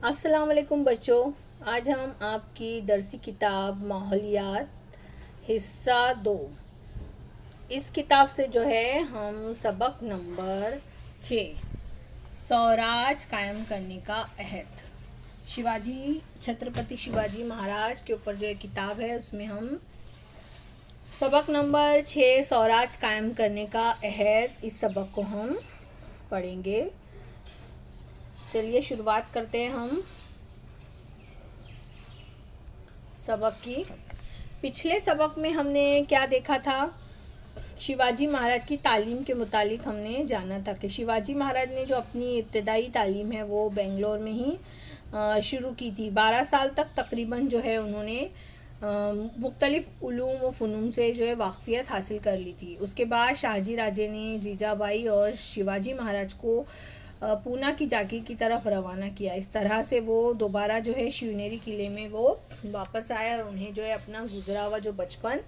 अस्सलाम वालेकुम बच्चों। आज हम आपकी दरसी किताब माहौलियात हिस्सा 2 इस किताब से जो है हम सबक नंबर 6 स्वराज कायम करने का अहद, शिवाजी छत्रपति शिवाजी महाराज के ऊपर जो किताब है उसमें हम सबक नंबर 6 स्वराज कायम करने का अहद, इस सबक को हम पढ़ेंगे। चलिए शुरुआत करते हैं हम सबक की। पिछले सबक में हमने क्या देखा था? शिवाजी महाराज की तालीम के मुतालिक हमने जाना था कि शिवाजी महाराज ने जो अपनी इब्तदाई तालीम है वो बेंगलोर में ही शुरू की थी। 12 साल तक तकरीबन जो है उन्होंने मुख्तलिफ उलूम व फ़नून से जो है वाक़फ़ियत हासिल कर ली थी। उसके बाद शाहजी राजे ने जीजाबाई और शिवाजी महाराज को पूना की जागीर की तरफ रवाना किया। इस तरह से वो दोबारा जो है शिवनेरी किले में वो वापस आए और उन्हें जो है अपना गुजरा हुआ जो बचपन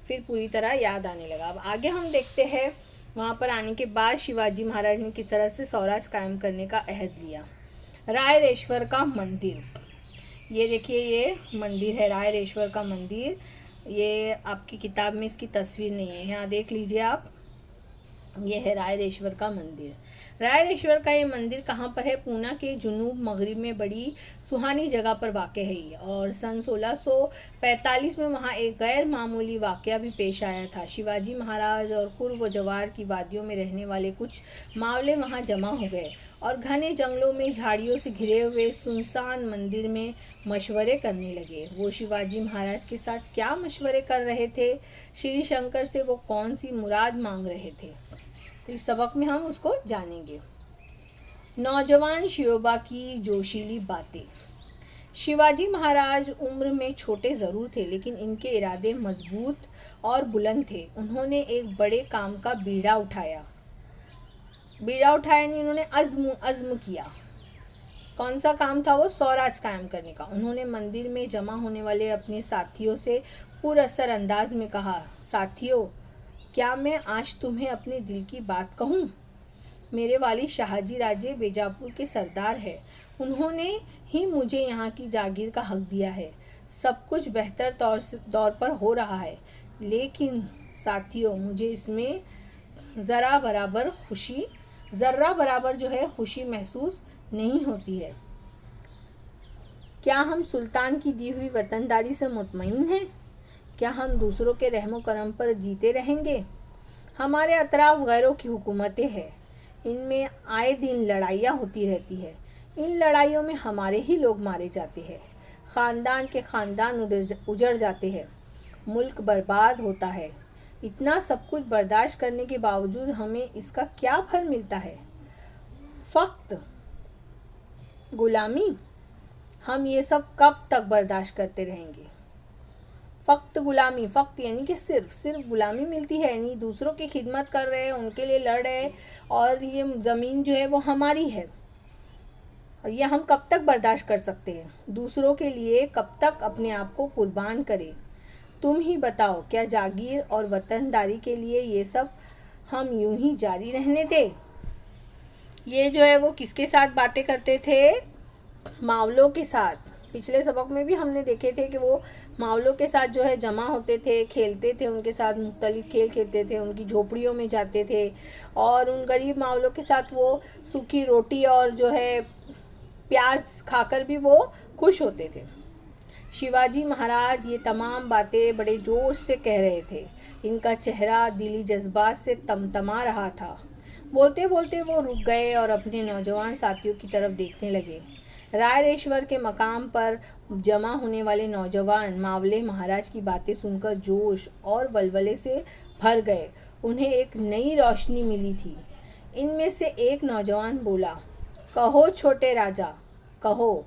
फिर पूरी तरह याद आने लगा। अब आगे हम देखते हैं वहाँ पर आने के बाद शिवाजी महाराज ने किस तरह से स्वराज कायम करने का अहद लिया। रायरेश्वर का मंदिर, ये देखिए ये मंदिर है रायरेश्वर का मंदिर। ये आपकी किताब में इसकी तस्वीर नहीं है, यहाँ देख लीजिए आप। ये है रायरेश्वर का मंदिर। रायरेश्वर का ये मंदिर कहाँ पर है? पूना के जुनूब मगरिब में बड़ी सुहानी जगह पर वाक़ है ये। और सन 1645 में वहाँ एक गैर मामूली वाक़या भी पेश आया था। शिवाजी महाराज और कुर्ब व जवार की वादियों में रहने वाले कुछ मावले वहाँ जमा हो गए और घने जंगलों में झाड़ियों से घिरे हुए सुनसान मंदिर में मशवरे करने लगे। वो शिवाजी महाराज के साथ क्या मशवरे कर रहे थे? श्री शंकर से वो कौन सी मुराद मांग रहे थे? तो इस सबक में हम उसको जानेंगे। नौजवान शियोबा की जोशीली बातें। शिवाजी महाराज उम्र में छोटे ज़रूर थे लेकिन इनके इरादे मजबूत और बुलंद थे। उन्होंने एक बड़े काम का बीड़ा उठाया नहीं, उन्होंने अज़्म किया। कौन सा काम था वो? स्वराज कायम करने का। उन्होंने मंदिर में जमा होने वाले अपने साथियों से पुरअसर अंदाज में कहा, साथियों, क्या मैं आज तुम्हें अपने दिल की बात कहूँ? मेरे वालिद शाहजी राजे बीजापुर के सरदार है। उन्होंने ही मुझे यहाँ की जागीर का हक दिया है। सब कुछ बेहतर तौर पर हो रहा है, लेकिन साथियों, मुझे इसमें ज़र्रा बराबर जो है खुशी महसूस नहीं होती है। क्या हम सुल्तान की दी हुई वतनदारी से मुतमईन हैं? क्या हम दूसरों के रहमो करम पर जीते रहेंगे? हमारे अतराफ गैरों की हुकूमतें हैं, इनमें आए दिन लड़ाइयाँ होती रहती है। इन लड़ाइयों में हमारे ही लोग मारे जाते हैं, ख़ानदान के ख़ानदान उजड़ जाते हैं, मुल्क बर्बाद होता है। इतना सब कुछ बर्दाश्त करने के बावजूद हमें इसका क्या फल मिलता है? फ़क़्त गुलामी। हम ये सब कब तक बर्दाश्त करते रहेंगे? फ़क़्त गुलामी, फ़क़्त यानी कि सिर्फ गुलामी मिलती है, यानी दूसरों की खिदमत कर रहे हैं, उनके लिए लड़ रहे हैं और ये ज़मीन जो है वो हमारी है। और ये हम कब तक बर्दाश्त कर सकते हैं? दूसरों के लिए कब तक अपने आप को कुर्बान करें? तुम ही बताओ, क्या जागीर और वतनदारी के लिए ये सब हम यूं ही जारी रहने दें? ये जो है वो किसके साथ बातें करते थे? मावलों के साथ। पिछले सबक में भी हमने देखे थे कि वो मावलों के साथ जो है जमा होते थे, खेलते थे, उनके साथ मुख्तलिफ खेल खेलते थे, उनकी झोपड़ियों में जाते थे और उन गरीब मावलों के साथ वो सूखी रोटी और जो है प्याज खाकर भी वो खुश होते थे। शिवाजी महाराज ये तमाम बातें बड़े जोश से कह रहे थे। इनका चेहरा दिली जज्बात से तमतमा रहा था। बोलते बोलते वो रुक गए और अपने नौजवान साथियों की तरफ देखने लगे। रायरेश्वर के मकाम पर जमा होने वाले नौजवान मावले महाराज की बातें सुनकर जोश और वलवले से भर गए। उन्हें एक नई रोशनी मिली थी। इनमें से एक नौजवान बोला, कहो छोटे राजा, कहो,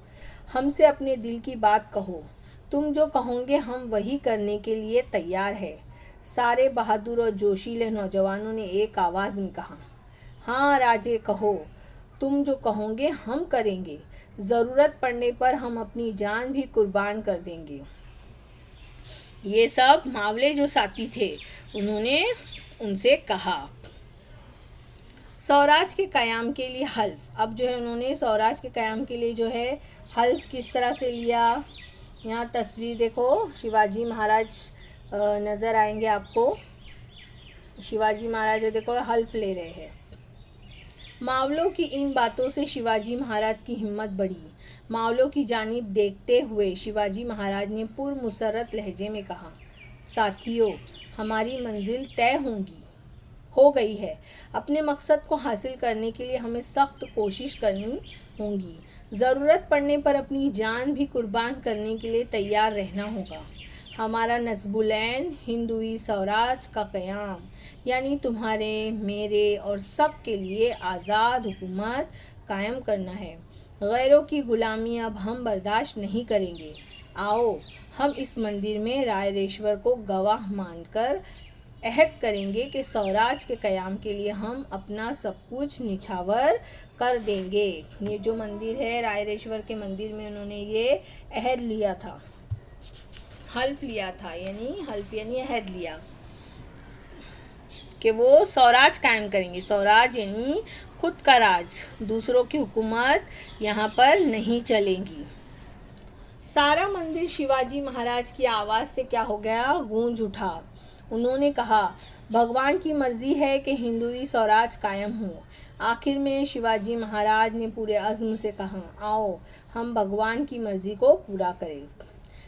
हमसे अपने दिल की बात कहो। तुम जो कहोगे हम वही करने के लिए तैयार है। सारे बहादुर और जोशीले नौजवानों ने एक आवाज़ में कहा, हाँ राजे, कहो, तुम जो कहोगे हम करेंगे। ज़रूरत पड़ने पर हम अपनी जान भी कुर्बान कर देंगे। ये सब मावले जो साथी थे उन्होंने उनसे कहा। स्वराज के क़याम के लिए हल्फ, अब जो है उन्होंने स्वराज के क़याम के लिए जो है हल्फ किस तरह से लिया। यहाँ तस्वीर देखो, शिवाजी महाराज नज़र आएंगे आपको। शिवाजी महाराज देखो हल्फ ले रहे हैं। मावलों की इन बातों से शिवाजी महाराज की हिम्मत बढ़ी। मावलों की जानिब देखते हुए शिवाजी महाराज ने पुरमुसर्रत लहजे में कहा, साथियों, हमारी मंजिल तय हो गई है। अपने मकसद को हासिल करने के लिए हमें सख्त कोशिश करनी होगी। ज़रूरत पड़ने पर अपनी जान भी कुर्बान करने के लिए तैयार रहना होगा। हमारा नस्बुलैन हिंदुई स्वराज का क़याम, यानी तुम्हारे, मेरे और सब के लिए आज़ाद हुकूमत कायम करना है। गैरों की ग़ुलामी अब हम बर्दाश्त नहीं करेंगे। आओ हम इस मंदिर में रायरेश्वर को गवाह मानकर अहद करेंगे कि स्वराज के क़याम के लिए हम अपना सब कुछ निछावर कर देंगे। ये जो मंदिर है रायरेश्वर के मंदिर में उन्होंने ये अहद लिया था, हल्फ लिया था, यानी अहद लिया कि वो स्वराज कायम करेंगे। स्वराज यानी खुद का राज, दूसरों की हुकूमत यहाँ पर नहीं चलेगी। सारा मंदिर शिवाजी महाराज की आवाज़ से क्या हो गया, गूंज उठा। उन्होंने कहा, भगवान की मर्ज़ी है कि हिंदुई स्वराज कायम हो। आखिर में शिवाजी महाराज ने पूरे अज़्म से कहा, आओ हम भगवान की मर्ज़ी को पूरा करें।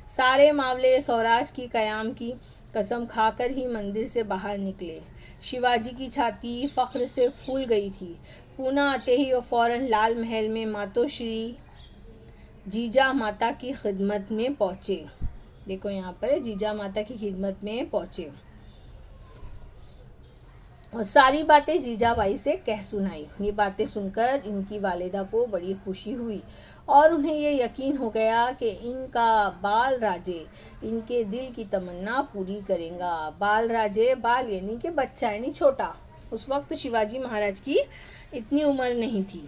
सारे मावले स्वराज की क़याम की कसम खाकर ही मंदिर से बाहर निकले। शिवाजी की छाती फ़ख्र से फूल गई थी। पूना आते ही वो फ़ौरन लाल महल में मातोश्री जीजा माता की खिदमत में पहुँचे। देखो यहाँ पर जीजा माता की खिदमत में पहुँचे और सारी बातें जीजाबाई से कह सुनाई। ये बातें सुनकर इनकी वालिदा को बड़ी खुशी हुई और उन्हें ये यकीन हो गया कि इनका बाल राजे इनके दिल की तमन्ना पूरी करेगा। बाल राजे, बाल यानी कि बच्चा, यानी छोटा। उस वक्त शिवाजी महाराज की इतनी उम्र नहीं थी,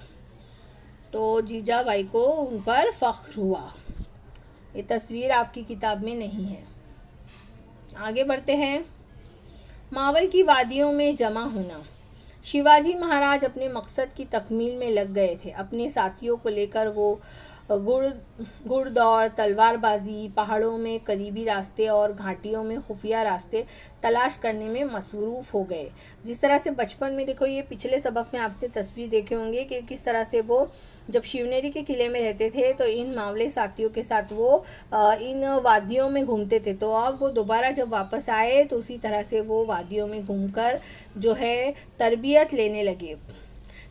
तो जीजाबाई को उन पर फ़ख्र हुआ। ये तस्वीर आपकी किताब में नहीं है। आगे बढ़ते हैं। मावल की वादियों में जमा होना। शिवाजी महाराज अपने मकसद की तकमील में लग गए थे। अपने साथियों को लेकर वो घुड़दौड़, तलवारबाजी, पहाड़ों में करीबी रास्ते और घाटियों में खुफिया रास्ते तलाश करने में मसरूफ़ हो गए। जिस तरह से बचपन में, देखो ये पिछले सबक में आपने तस्वीर देखे होंगे कि किस तरह से वो जब शिवनेरी के किले में रहते थे तो इन मावले साथियों के साथ वो इन वादियों में घूमते थे। तो अब वो दोबारा जब वापस आए तो उसी तरह से वो वादियों में घूमकर जो है तरबियत लेने लगे।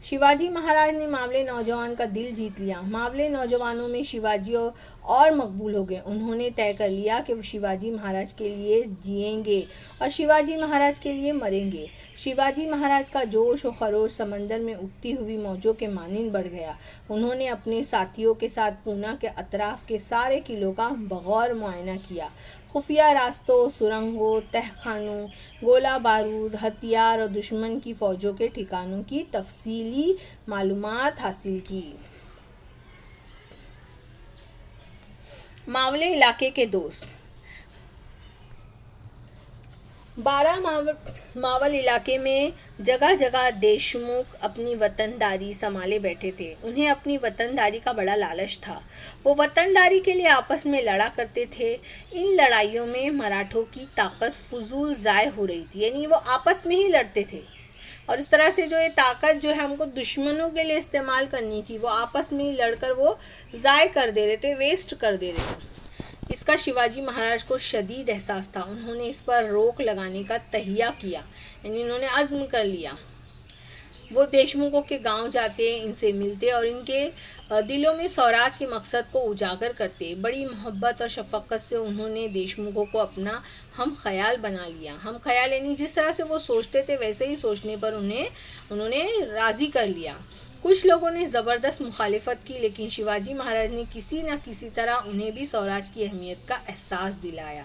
शिवाजी महाराज ने मावले नौजवान का दिल जीत लिया। मावले नौजवानों में शिवाजी और मकबूल हो गए। उन्होंने तय कर लिया कि वो शिवाजी महाराज के लिए जिएंगे और शिवाजी महाराज के लिए मरेंगे। शिवाजी महाराज का जोश और खरोश समंदर में उठती हुई मौजों के मानिंद बढ़ गया। उन्होंने अपने साथियों के साथ पूना के अतराफ के सारे किलों का बगौर मुआयना किया। खुफिया रास्तों, सुरंगों, तहखानों, गोला बारूद, हथियार और दुश्मन की फ़ौजों के ठिकानों की तफसीली मालूमात हासिल की। मावले इलाके के दोस्त। 12 मावल इलाके में जगह जगह देशमुख अपनी वतनदारी संभाले बैठे थे। उन्हें अपनी वतनदारी का बड़ा लालच था। वो वतनदारी के लिए आपस में लड़ा करते थे। इन लड़ाइयों में मराठों की ताकत फजूल ज़ाय हो रही थी, यानी वो आपस में ही लड़ते थे और इस तरह से जो ये ताकत जो है हमको दुश्मनों के लिए इस्तेमाल करनी थी वो आपस में ही लड़कर वो ज़ाय कर दे रहे थे, वेस्ट कर दे रहे थे। इसका शिवाजी महाराज को शदीद एहसास था। उन्होंने इस पर रोक लगाने का तहिया किया, यानी इन्होंने अज़्म कर लिया। वो देशमुखों के गांव जाते, इनसे मिलते और इनके दिलों में स्वराज के मकसद को उजागर करते। बड़ी मोहब्बत और शफ़क़त से उन्होंने देशमुखों को अपना हम ख्याल बना लिया। हम ख्याल यानी जिस तरह से वो सोचते थे वैसे ही सोचने पर उन्होंने राज़ी कर लिया। कुछ लोगों ने ज़बरदस्त मुखालिफत की, लेकिन शिवाजी महाराज ने किसी न किसी तरह उन्हें भी स्वराज की अहमियत का एहसास दिलाया।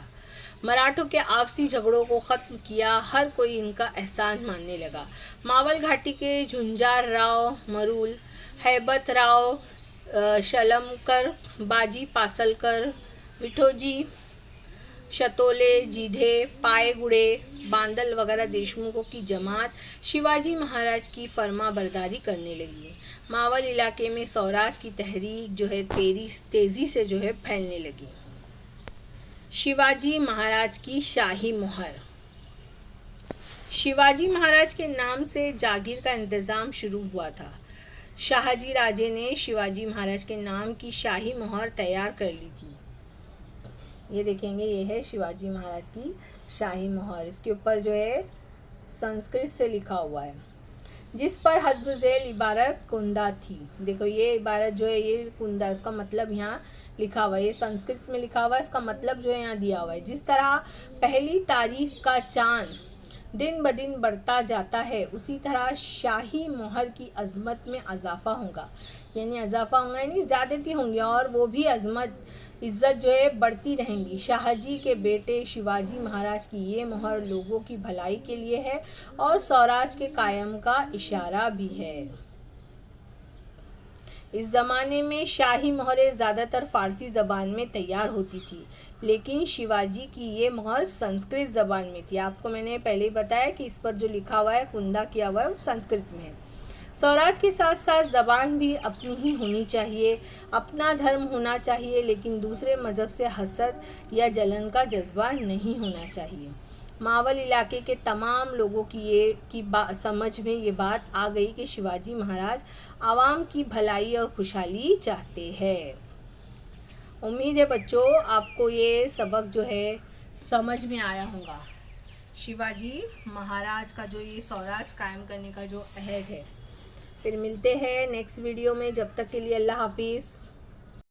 मराठों के आपसी झगड़ों को ख़त्म किया। हर कोई इनका एहसान मानने लगा। मावल घाटी के झुंझार राव मरूल, हैबत राव शलमकर, बाजी पासलकर, विठोजी शतोले, जीधे, पायगुड़े, बांदल वगैरह देशमुखों की जमात शिवाजी महाराज की फर्मा बरदारी करने लगी। मावल इलाके में स्वराज की तहरीक जो है तेजी से जो है फैलने लगी। शिवाजी महाराज की शाही मुहर। शिवाजी महाराज के नाम से जागीर का इंतज़ाम शुरू हुआ था। शाहजी राजे ने शिवाजी महाराज के नाम की शाही मुहर तैयार कर ली थी। ये देखेंगे, ये है शिवाजी महाराज की शाही मुहर। इसके ऊपर जो है संस्कृत से लिखा हुआ है, जिस पर हस्ब ज़ैल इबारत कुंदा थी। देखो ये इबारत जो है ये कुंदा, इसका मतलब यहाँ लिखा हुआ है, ये संस्कृत में लिखा हुआ है, इसका मतलब जो है यहाँ दिया हुआ है। जिस तरह पहली तारीख का चांद दिन ब दिन बढ़ता जाता है, उसी तरह शाही मोहर की अजमत में इजाफा होगा। यानी इजाफा होगा यानी ज़्यादती होंगी, और वो भी अजमत इज़्ज़त जो है बढ़ती रहेंगी। शाहजी के बेटे शिवाजी महाराज की ये मोहर लोगों की भलाई के लिए है और स्वराज के कायम का इशारा भी है। इस ज़माने में शाही मोहरें ज़्यादातर फ़ारसी ज़बान में तैयार होती थी, लेकिन शिवाजी की ये मोहर संस्कृत ज़बान में थी। आपको मैंने पहले ही बताया कि इस पर जो लिखा हुआ है, कुंदा किया हुआ है, वो संस्कृत में है। स्वराज के साथ साथ ज़बान भी अपनी ही होनी चाहिए, अपना धर्म होना चाहिए, लेकिन दूसरे मज़हब से हसद या जलन का जज्बा नहीं होना चाहिए। मावल इलाके के तमाम लोगों की समझ में ये बात आ गई कि शिवाजी महाराज आवाम की भलाई और खुशहाली चाहते हैं। उम्मीद है बच्चों आपको ये सबक जो है समझ में आया होगा। शिवाजी महाराज का जो ये स्वराज कायम करने का जो अहद है। फिर मिलते हैं नेक्स्ट वीडियो में, जब तक के लिए अल्लाह हाफिज़।